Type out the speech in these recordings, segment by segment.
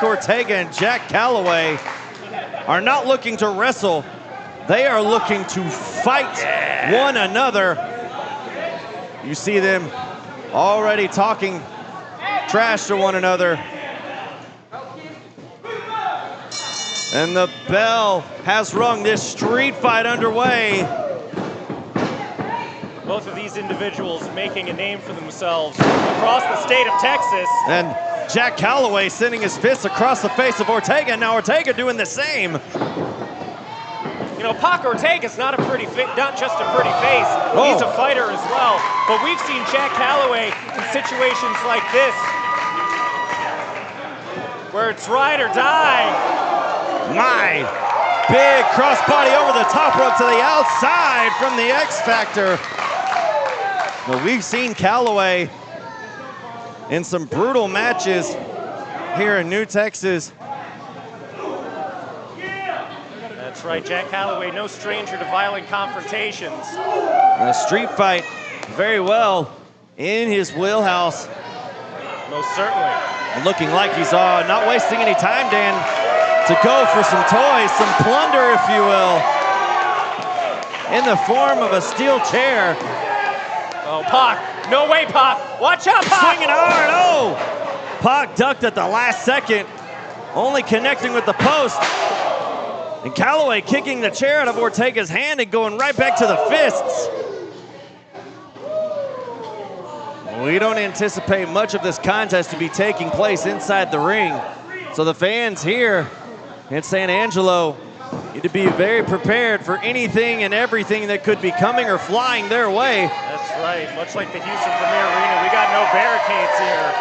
Pac Ortega and Jack Calloway are not looking to wrestle. They are looking to fight one another. You see them already talking trash to one another. And the bell has rung. This street fight underway. Both of these individuals making a name for themselves across the state of Texas. And Jack Calloway sending his fists across the face of Ortega. Now Ortega doing the same. You know, Pac Ortega's not not just a pretty face. He's a fighter as well. But we've seen Jack Calloway in situations like this, where it's ride or die. My big crossbody over the top rope to the outside from the X Factor. Well, we've seen Calloway in some brutal matches here in New Texas. That's right, Jack Calloway, no stranger to violent confrontations. A street fight, very well in his wheelhouse. Most certainly. Looking like he's not wasting any time, Dan, to go for some toys, some plunder, if you will, in the form of a steel chair. Oh, Pac, no way, Pac. Watch out, Pac. Swinging hard, oh! Pac ducked at the last second, only connecting with the post. And Calloway kicking the chair out of Ortega's hand and going right back to the fists. We don't anticipate much of this contest to be taking place inside the ring. So the fans here in San Angelo need to be very prepared for anything and everything that could be coming or flying their way. That's right, much like the Houston Premier Arena, we got no barricades here.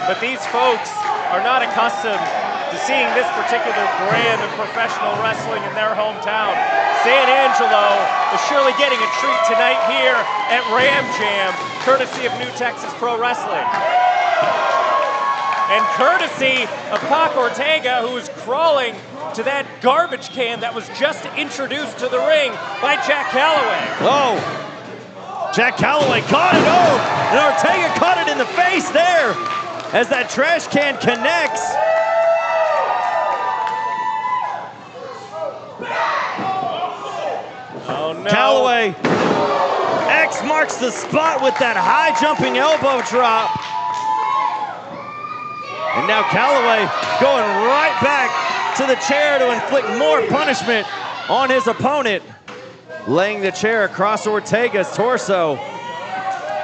But these folks are not accustomed to seeing this particular brand of professional wrestling in their hometown. San Angelo is surely getting a treat tonight here at Ram Jam, courtesy of New Texas Pro Wrestling. And courtesy of Pac Ortega, who is crawling to that garbage can that was just introduced to the ring by Jack Calloway. Oh, Jack Calloway caught it, and Ortega caught it in the face there as that trash can connects. Oh no. Calloway X marks the spot with that high jumping elbow drop. And now Calloway going right back to the chair to inflict more punishment on his opponent, laying the chair across Ortega's torso.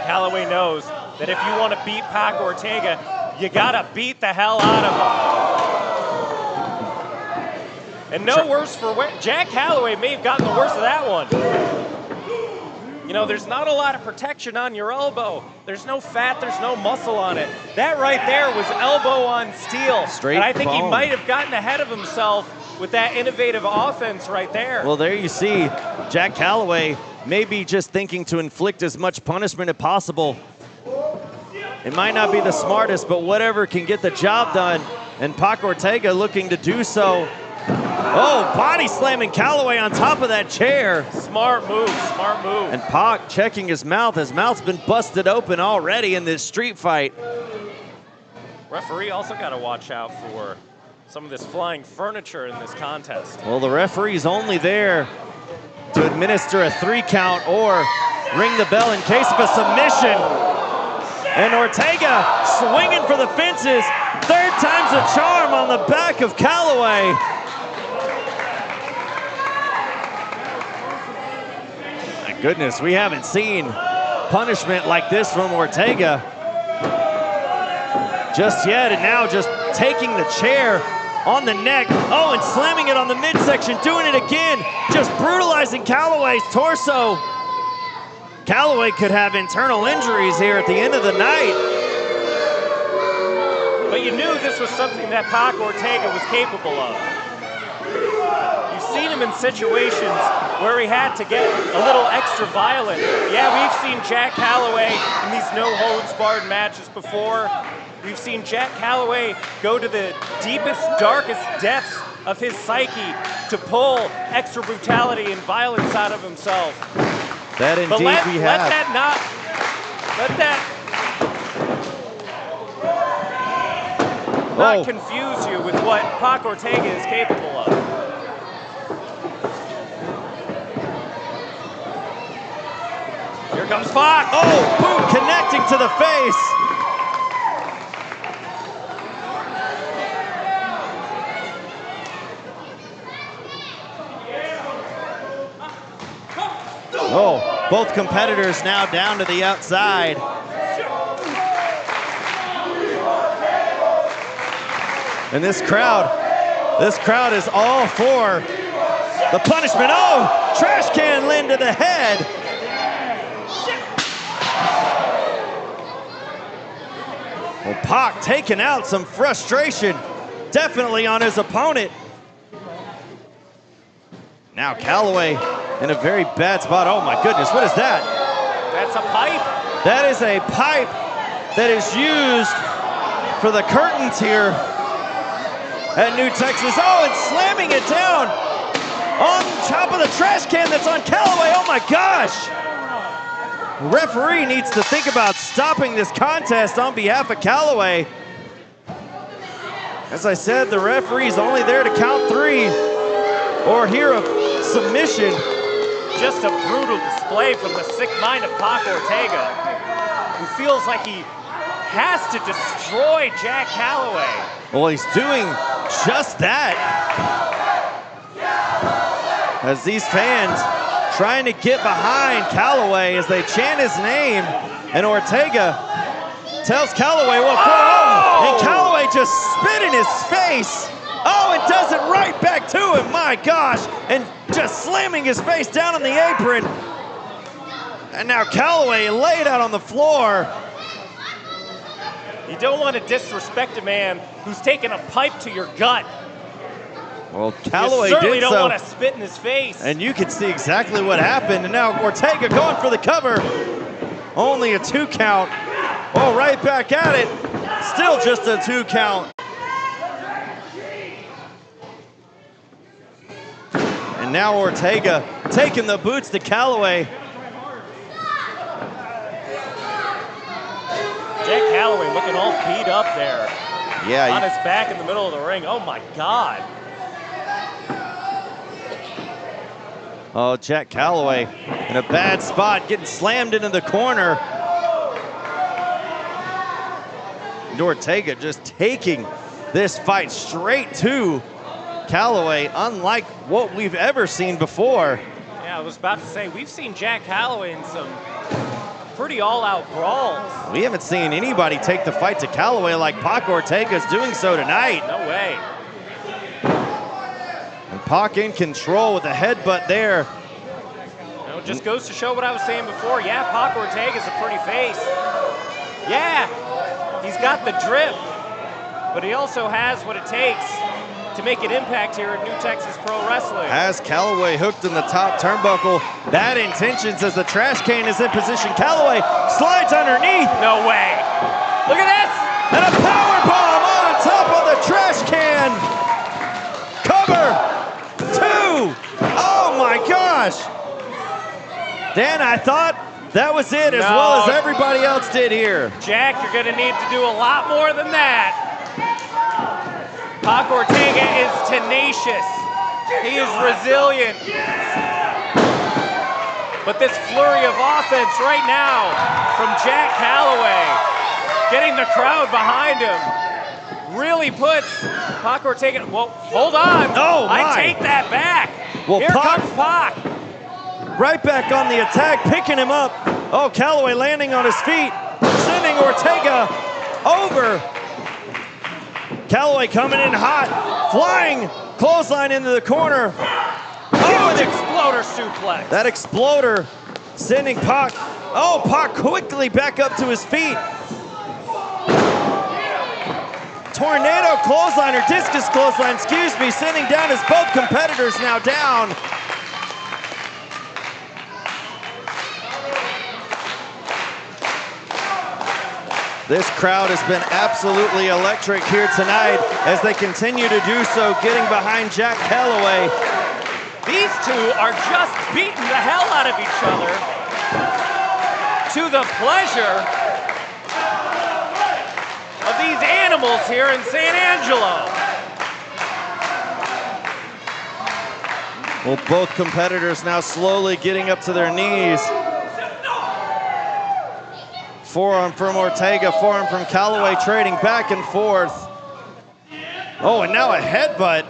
Calloway knows that if you want to beat Pac Ortega, you gotta beat the hell out of him. And no worse for wear. Jack Calloway may have gotten the worst of that one. You know, there's not a lot of protection on your elbow. There's no fat, there's no muscle on it. That right there was elbow on steel. Straight and I think bone. he might have gotten ahead of himself with that innovative offense right there. Well, there you see Jack Calloway maybe just thinking to inflict as much punishment as possible. It might not be the smartest, but whatever can get the job done. And Pac Ortega looking to do so. Oh, body slamming Calloway on top of that chair. Smart move, smart move. And Pac checking his mouth. His mouth's been busted open already in this street fight. Referee also got to watch out for some of this flying furniture in this contest. Well, the referee's only there to administer a 3 count or ring the bell in case of a submission. And Ortega swinging for the fences. 3rd time's a charm on the back of Calloway. My goodness, we haven't seen punishment like this from Ortega just yet. And now just taking the chair on the neck. Oh, and slamming it on the midsection, doing it again. Just brutalizing Calloway's torso. Calloway could have internal injuries here at the end of the night. But you knew this was something that Pac Ortega was capable of. You've seen him in situations where he had to get a little extra violent. Yeah, we've seen Jack Calloway in these no-holds-barred matches before. We've seen Jack Calloway go to the deepest, darkest depths of his psyche to pull extra brutality and violence out of himself. That indeed but we have. Let not confuse you with what Pac Ortega is capable of. Here comes Pac. Oh, boot connecting to the face. Oh, both competitors now down to the outside. And this crowd is all for the punishment. Oh, trash can land to the head. Well, Pac taking out some frustration, definitely on his opponent. Now Calloway in a very bad spot. Oh my goodness, what is that? That's a pipe. That is a pipe that is used for the curtains here at New Texas. Oh, and slamming it down on top of the trash can that's on Calloway. Oh my gosh. The referee needs to think about stopping this contest on behalf of Calloway. As I said, the referee's only there to count 3 or hear a submission. Just a brutal display from the sick mind of Pac Ortega, who feels like he has to destroy Jack Calloway. Well, he's doing just that. As these fans trying to get behind Calloway as they chant his name, and Ortega tells Calloway what for. Oh! And Calloway just spit in his face. Oh, and does it right back to him, my gosh. And just slamming his face down on the apron. And now Calloway laid out on the floor. You don't want to disrespect a man who's taken a pipe to your gut. Well, Calloway you certainly did don't so, want to spit in his face. and you can see exactly what happened. And now Ortega going for the cover. Only a 2 count. Oh, right back at it. Still just a 2 count. And now Ortega taking the boots to Calloway. Jack Calloway looking all beat up there. Yeah. On his back in the middle of the ring. Oh my God. Oh, Jack Calloway in a bad spot, getting slammed into the corner. And Ortega just taking this fight straight to Calloway, unlike what we've ever seen before. Yeah, I was about to say, we've seen Jack Calloway in some pretty all-out brawls. We haven't seen anybody take the fight to Calloway like Pac Ortega's doing so tonight. No way. And Pac in control with a headbutt there. You know, it just goes to show what I was saying before. Yeah, Pac Ortega's a pretty face. Yeah, he's got the drip, but he also has what it takes to make an impact here at New Texas Pro Wrestling. Has Calloway hooked in the top turnbuckle. Bad intentions as the trash can is in position. Calloway slides underneath. No way. Look at this. And a power bomb on top of the trash can. Cover 2. Oh my gosh. Dan, I thought that was it, as well as everybody else did here. Jack, you're gonna need to do a lot more than that. Pac Ortega is tenacious. He is resilient. But this flurry of offense right now from Jack Calloway, getting the crowd behind him, really puts Pac Ortega. Well, hold on. Oh, my. I take that back. Well, Here comes Pac. Right back on the attack, picking him up. Oh, Calloway landing on his feet, sending Ortega over. Calloway coming in hot, flying clothesline into the corner. Huge exploder suplex. That exploder sending Pac. Oh, Pac quickly back up to his feet. Tornado clothesline, or discus clothesline, excuse me, sending down as both competitors now down. This crowd has been absolutely electric here tonight as they continue to do so, getting behind Jack Calloway. These two are just beating the hell out of each other to the pleasure of these animals here in San Angelo. Well, both competitors now slowly getting up to their knees. Forearm from Ortega, forearm from Calloway, trading back and forth. Oh, and now a headbutt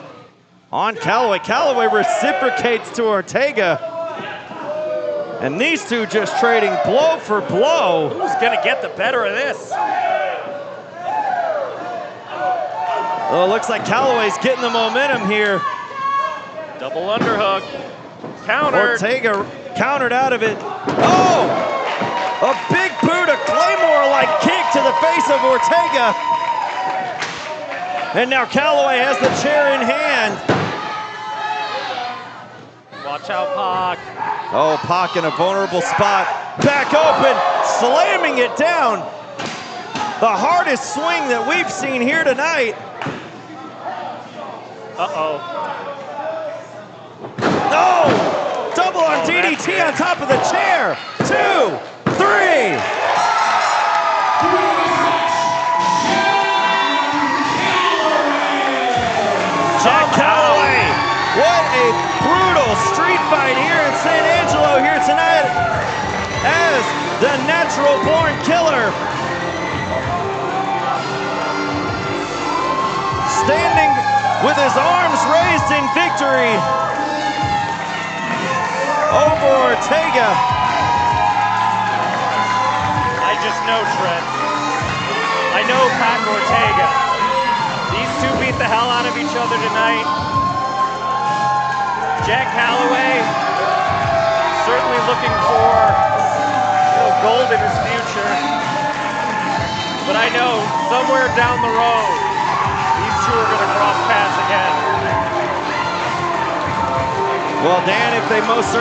on Calloway. Calloway reciprocates to Ortega. And these two just trading blow for blow. Who's gonna get the better of this? Well, it looks like Calloway's getting the momentum here. Double underhook. Countered. Ortega countered out of it. Oh! A big boot, a Claymore-like kick to the face of Ortega. And now Calloway has the chair in hand. Watch out, Pac. Oh, Pac in a vulnerable spot. Back open, slamming it down. The hardest swing that we've seen here tonight. Uh-oh. No! Double on DDT on top of the chair. 2, 3. Jack Calloway. What a brutal street fight here in San Angelo here tonight as the natural born killer. Standing with his arms raised in victory over Ortega. I just know, Trent. I know Pac Ortega. These two beat the hell out of each other tonight. Jack Calloway certainly looking for gold in his future. But I know somewhere down the road, these two are going to cross paths again. Well, Dan, if they most certainly